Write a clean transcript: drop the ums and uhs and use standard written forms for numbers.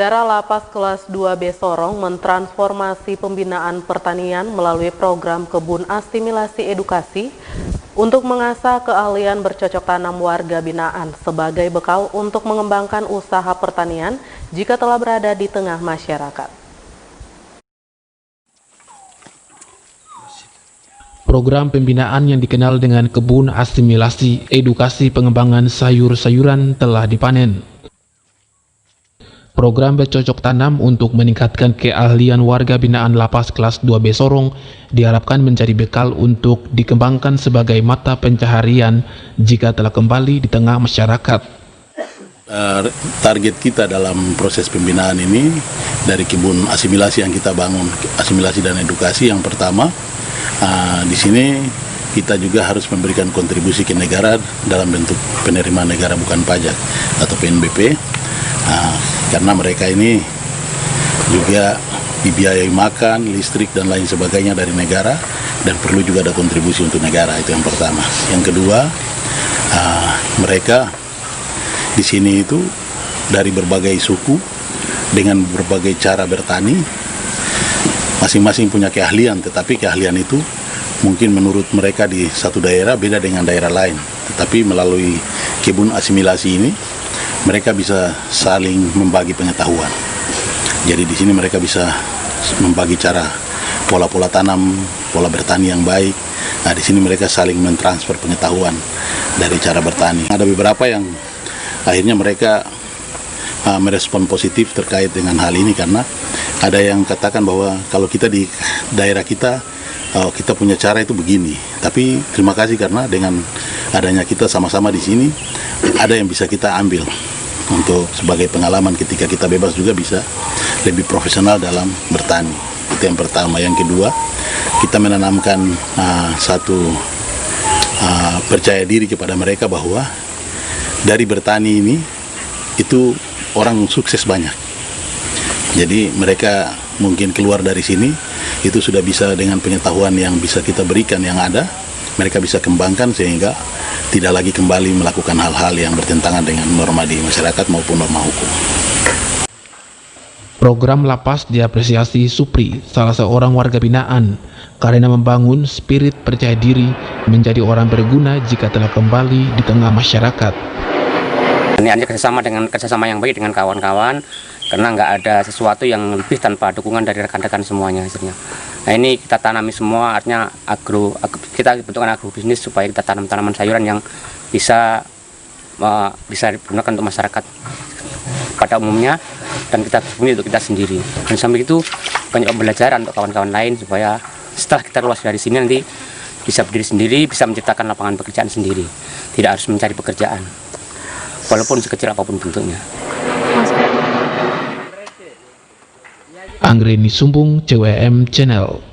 Saudara, Lapas Kelas 2B Sorong mentransformasi pembinaan pertanian melalui program kebun asimilasi edukasi untuk mengasah keahlian bercocok tanam warga binaan sebagai bekal untuk mengembangkan usaha pertanian jika telah berada di tengah masyarakat. Program pembinaan yang dikenal dengan kebun asimilasi edukasi pengembangan sayur-sayuran telah dipanen. Program bercocok tanam untuk meningkatkan keahlian warga binaan Lapas Kelas 2B Sorong diharapkan menjadi bekal untuk dikembangkan sebagai mata pencaharian jika telah kembali di tengah masyarakat. Target kita dalam proses pembinaan ini dari kebun asimilasi yang kita bangun, asimilasi dan edukasi yang pertama, di sini kita juga harus memberikan kontribusi ke negara dalam bentuk penerimaan negara bukan pajak atau PNBP. Karena mereka ini juga dibiayai makan, listrik dan lain sebagainya dari negara dan perlu juga ada kontribusi untuk negara, itu yang pertama. Yang kedua, mereka di sini itu dari berbagai suku dengan berbagai cara bertani, masing-masing punya keahlian, tetapi keahlian itu mungkin menurut mereka di satu daerah beda dengan daerah lain. Tetapi melalui kebun asimilasi ini mereka bisa saling membagi pengetahuan. Jadi di sini mereka bisa membagi cara pola-pola tanam, pola bertani yang baik. Nah, di sini mereka saling mentransfer pengetahuan dari cara bertani. Ada beberapa yang akhirnya mereka merespon positif terkait dengan hal ini karena ada yang katakan bahwa kalau kita di daerah kita kita punya cara itu begini. Tapi terima kasih karena dengan adanya kita sama-sama di sini ada yang bisa kita ambil untuk sebagai pengalaman ketika kita bebas juga bisa lebih profesional dalam bertani. Itu yang pertama. Yang kedua, kita menanamkan satu percaya diri kepada mereka bahwa dari bertani ini itu orang sukses banyak. Jadi mereka mungkin keluar dari sini itu sudah bisa dengan pengetahuan yang bisa kita berikan yang ada, mereka bisa kembangkan sehingga tidak lagi kembali melakukan hal-hal yang bertentangan dengan norma di masyarakat maupun norma hukum. Program Lapas diapresiasi Supri, salah seorang warga binaan, karena membangun spirit percaya diri menjadi orang berguna jika telah kembali di tengah masyarakat. Ini hanya kerjasama yang baik dengan kawan-kawan, karena nggak ada sesuatu yang lebih tanpa dukungan dari rekan-rekan semuanya hasilnya. Nah, ini kita tanami semua, artinya kita bentukkan agrobisnis supaya kita tanam tanaman sayuran yang bisa digunakan untuk masyarakat pada umumnya dan kita guni untuk kita sendiri. Dan sambil itu banyak pembelajaran untuk kawan-kawan lain supaya setelah kita keluar dari sini nanti bisa berdiri sendiri, bisa menciptakan lapangan pekerjaan sendiri, tidak harus mencari pekerjaan walaupun sekecil apapun bentuknya. Anggreni Sumbung, CWM Channel.